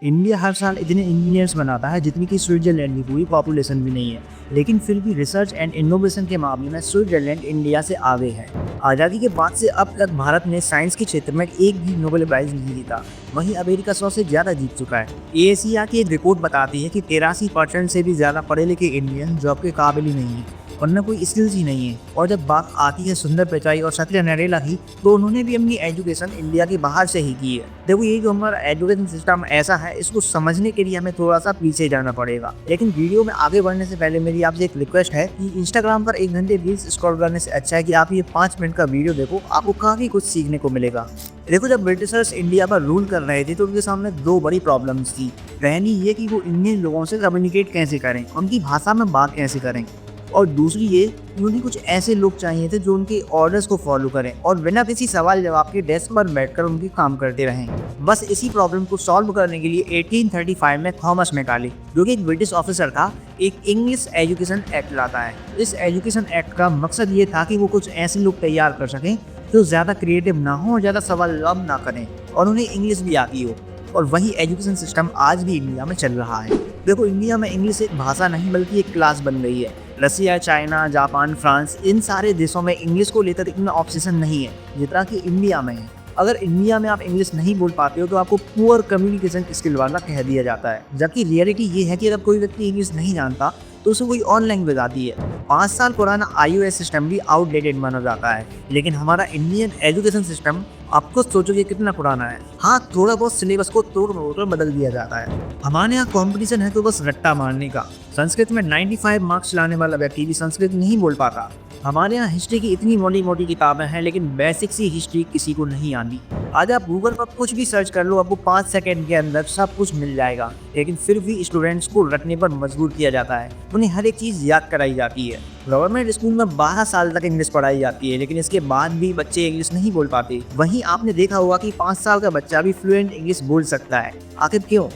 India हर साल इतने engineers बनाता है जितनी कि स्विट्जरलैंड की पूरी पॉपुलेशन भी नहीं है, लेकिन फिर भी रिसर्च एंड इनोवेशन के मामले में स्विट्जरलैंड इंडिया से आगे है। आज़ादी के बाद से अब तक भारत ने साइंस के क्षेत्र में एक भी नोबेल प्राइज नहीं जीता, वहीं अमेरिका 100 से ज़्यादा जीत चुका है। एएसईआर की एक रिपोर्ट बताती है कि 83% से भी ज़्यादा पढ़े लिखे इंडियन जॉब के काबिल ही नहीं है, वरना कोई स्किल्स ही नहीं है। और जब बात आती है सुंदर पिचाई और सत्य नरेला की, तो उन्होंने भी अपनी एजुकेशन इंडिया के बाहर से ही की है। देखो, ये जो हमारा एजुकेशन सिस्टम ऐसा है, इसको समझने के लिए हमें थोड़ा सा पीछे जाना पड़ेगा। लेकिन वीडियो में आगे बढ़ने से पहले मेरी आपसे एक रिक्वेस्ट है कि इंस्टाग्राम पर 1 घंटे रील्स स्क्रॉल करने से अच्छा है कि आप ये 5 मिनट का वीडियो देखो, आपको काफी कुछ सीखने को मिलेगा। देखो, जब ब्रिटिशर्स इंडिया पर रूल कर रहे थे तो उनके सामने 2 बड़ी प्रॉब्लम्स थी। पहली ये कि वो इंडियन लोगों से कम्युनिकेट कैसे करें, उनकी भाषा में बात कैसे करें, और दूसरी ये कि उन्हें कुछ ऐसे लोग चाहिए थे जो उनके ऑर्डर्स को फॉलो करें और बिना किसी सवाल जवाब के डेस्क पर बैठकर उनके काम करते रहें। बस इसी प्रॉब्लम को सॉल्व करने के लिए 1835 में थॉमस मैकाले, जो कि एक ब्रिटिश ऑफिसर था, एक इंग्लिश एजुकेशन एक्ट लाता है। इस एजुकेशन एक्ट का मकसद ये था कि वो कुछ ऐसे लोग तैयार कर सकें जो ज़्यादा क्रिएटिव ना हो और ज़्यादा सवाल जवाब ना करें और उन्हें इंग्लिश भी आती हो। और वही एजुकेशन सिस्टम आज भी इंडिया में चल रहा है। देखो, इंडिया में इंग्लिश एक भाषा नहीं बल्कि एक क्लास बन गई है। रसिया, चाइना, जापान, फ्रांस, इन सारे देशों में इंग्लिश को लेकर इतना ऑब्सेशन नहीं है जितना कि इंडिया में है। अगर इंडिया में आप इंग्लिश नहीं बोल पाते हो तो आपको पुअर कम्युनिकेशन स्किल वाला कह दिया जाता है, जबकि रियलिटी ये है कि अगर कोई व्यक्ति इंग्लिश नहीं जानता तो उसे कोई और लैंग्वेज आती है। 5 साल पुराना iOS सिस्टम भी आउटडेटेड माना जाता है, लेकिन हमारा इंडियन एजुकेशन सिस्टम, आपको सोचोगे कितना पुराना है। हाँ, थोड़ा बहुत सिलेबस को तोड़ मरोड़ कर बदल दिया जाता है। हमारे यहाँ कंपटीशन है तो बस रट्टा मारने का। संस्कृत में 95 मार्क्स लाने वाला व्यक्ति भी संस्कृत नहीं बोल पाता। हमारे यहाँ हिस्ट्री की इतनी मोटी मोटी किताबें हैं, लेकिन बेसिक सी हिस्ट्री किसी को नहीं आती। आज आप गूगल पर कुछ भी सर्च कर लो, आपको 5 सेकंड के अंदर सब कुछ मिल जाएगा, लेकिन फिर भी स्टूडेंट्स को रटने पर मजबूर किया जाता है। उन्हें हर एक चीज़ याद कराई जाती है। गवर्नमेंट स्कूल में 12 साल तक इंग्लिश पढ़ाई जाती है, लेकिन इसके बाद भी बच्चे इंग्लिश नहीं बोल पाते। वहीं आपने देखा होगा कि 5 साल का बच्चा भी फ्लुएंट इंग्लिश बोल सकता है। आखिर क्यों?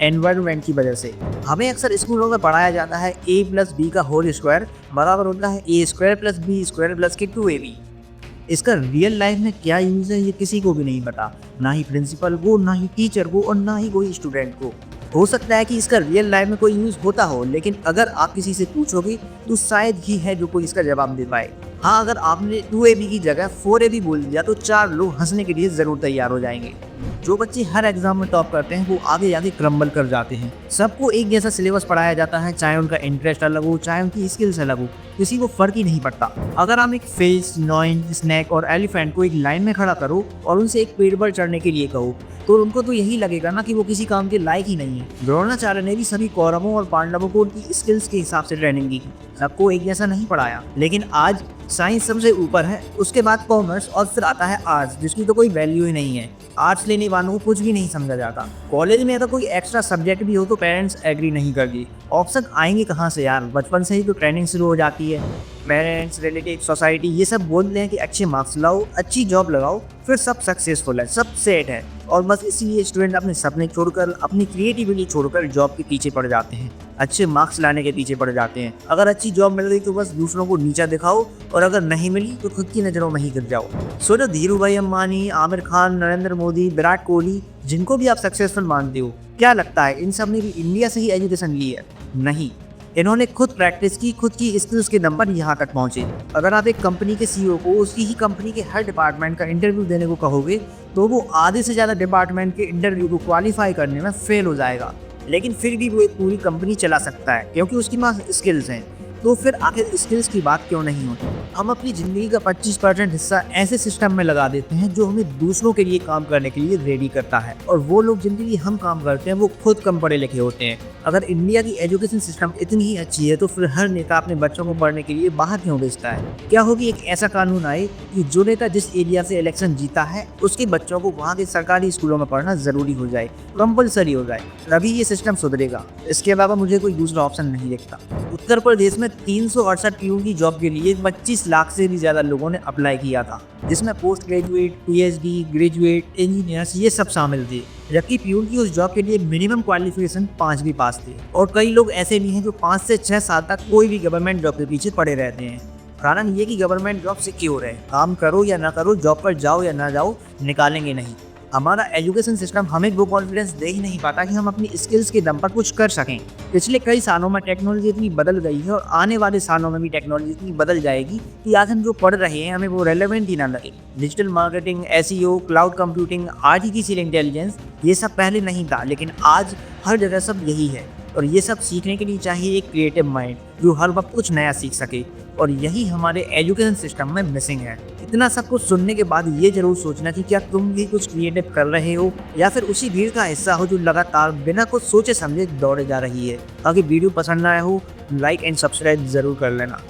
एनवायरनमेंट की वजह से। हमें अक्सर स्कूलों में पढ़ाया जाता है a+b का होल स्क्वायर बराबर होता है a² + b² + 2ab। इसका रियल लाइफ में क्या यूज़ है ये किसी को भी नहीं पता, ना ही प्रिंसिपल को, ना ही टीचर को, और ना ही कोई स्टूडेंट को। हो सकता है कि इसका रियल लाइफ में कोई यूज़ होता हो, लेकिन अगर आप किसी से पूछोगे तो शायद ही है जो कोई इसका जवाब दे पाए। हाँ, अगर आपने 2ab की जगह 4ab बोल दिया तो 4 लोग हंसने के लिए ज़रूर तैयार हो जाएंगे। जो बच्चे हर एग्जाम में टॉप करते हैं वो आगे आगे क्रम्बल कर जाते हैं। सबको एक जैसा सिलेबस पढ़ाया जाता है, चाहे उनका इंटरेस्ट अलग हो, चाहे उनकी स्किल्स अलग हो, किसी को फर्क ही नहीं पड़ता। अगर हम एक फिश, लॉयन, स्नैक और एलिफेंट को एक लाइन में खड़ा करो और उनसे एक पेड़ पर चढ़ने के लिए कहो, तो उनको तो यही लगेगा ना कि वो किसी काम के लायक ही नहीं है। द्रोणाचार्य ने भी सभी कौरवों और पांडवों को उनकी स्किल्स के हिसाब से ट्रेनिंग दी, सबको एक जैसा नहीं पढ़ाया। लेकिन आज साइंस सबसे ऊपर है, उसके बाद कॉमर्स, और फिर आता है आर्ट्स, जिसकी तो कोई वैल्यू ही नहीं है। आर्ट्स लेने वालों को कुछ भी नहीं समझा जाता। कॉलेज में अगर कोई एक्स्ट्रा सब्जेक्ट भी हो तो पेरेंट्स एग्री नहीं करती। ऑप्शन आएंगे कहाँ से यार? बचपन से ही तो ट्रेनिंग शुरू हो जाती है। पेरेंट्स, रिलेटिव, सोसाइटी ये सब बोलते हैं कि अच्छे मार्क्स लाओ, अच्छी जॉब लगाओ, फिर सब सक्सेसफुल है, सब सेट है। और बस इसीलिए स्टूडेंट अपने सपने छोड़कर, अपनी क्रिएटिविटी छोड़कर जॉब के पीछे पड़ जाते हैं, अच्छे मार्क्स लाने के पीछे पड़ जाते हैं। अगर अच्छी जॉब मिल गई तो बस दूसरों को नीचा दिखाओ, और अगर नहीं मिली तो खुद की नज़रों में ही गिर जाओ। सोचो, धीरूभाई अंबानी, आमिर खान, नरेंद्र मोदी, विराट कोहली, जिनको भी आप सक्सेसफुल मानते हो, क्या लगता है इन सब ने भी इंडिया से ही एजुकेशन ली है? नहीं, इन्होंने खुद प्रैक्टिस की, खुद की स्किल्स के दम पर यहाँ तक पहुँचे। अगर आप एक कंपनी के सीईओ को उसकी ही कंपनी के हर डिपार्टमेंट का इंटरव्यू देने को कहोगे तो वो आधे से ज़्यादा डिपार्टमेंट के इंटरव्यू को क्वालिफाई करने में फेल हो जाएगा, लेकिन फिर भी वो एक पूरी कंपनी चला सकता है क्योंकि उसके पास स्किल्स हैं। तो फिर आखिर स्किल्स की बात क्यों नहीं होती? हम अपनी ज़िंदगी का 25% हिस्सा ऐसे सिस्टम में लगा देते हैं जो हमें दूसरों के लिए काम करने के लिए रेडी करता है, और वो लोग जिनके लिए हम काम करते हैं वो खुद कम पढ़े लिखे होते हैं। अगर इंडिया की एजुकेशन सिस्टम इतनी ही अच्छी है तो फिर हर नेता अपने बच्चों को पढ़ने के लिए बाहर क्यों भेजता है? क्या होगी एक ऐसा कानून आए कि जो नेता जिस एरिया से इलेक्शन जीता है उसके बच्चों को वहाँ के सरकारी स्कूलों में पढ़ना जरूरी हो जाए, कंपलसरी हो जाए, तभी ये सिस्टम सुधरेगा। इसके अलावा मुझे कोई दूसरा ऑप्शन नहीं दिखता। उत्तर प्रदेश में 368 पीयू की जॉब के लिए 25 लाख से भी ज्यादा लोगों ने अप्लाई किया था, जिसमें post graduate, PhD, graduate, engineers ये सब शामिल थे। जबकि पीयून की उस जॉब के लिए मिनिमम क्वालिफिकेशन 5वीं पास थे। और कई लोग ऐसे भी हैं जो 5 से 6 साल तक कोई भी गवर्नमेंट जॉब के पीछे पड़े रहते हैं। कारण ये कि गवर्नमेंट जॉब सिक्योर है, काम करो या ना करो, जॉब पर जाओ या ना जाओ, निकालेंगे नहीं। हमारा एजुकेशन सिस्टम हमें वो कॉन्फिडेंस दे ही नहीं पाता कि हम अपनी स्किल्स के दम पर कुछ कर सकें। पिछले कई सालों में टेक्नोलॉजी इतनी बदल गई है और आने वाले सालों में भी टेक्नोलॉजी इतनी बदल जाएगी कि आज हम जो पढ़ रहे हैं हमें वो रेलेवेंट ही ना लगे। Digital marketing, SEO, cloud computing, artificial intelligence, ये सब पहले नहीं था, लेकिन आज हर जगह सब यही है। और ये सब सीखने के लिए चाहिए एक क्रिएटिव माइंड जो हर वक्त कुछ नया सीख सके, और यही हमारे एजुकेशन सिस्टम में मिसिंग है। इतना सब कुछ सुनने के बाद ये जरूर सोचना कि क्या तुम भी कुछ क्रिएटिव कर रहे हो या फिर उसी भीड़ का हिस्सा हो जो लगातार बिना कुछ सोचे समझे दौड़े जा रही है। अगर वीडियो पसंद आया हो लाइक एंड सब्सक्राइब जरूर कर लेना।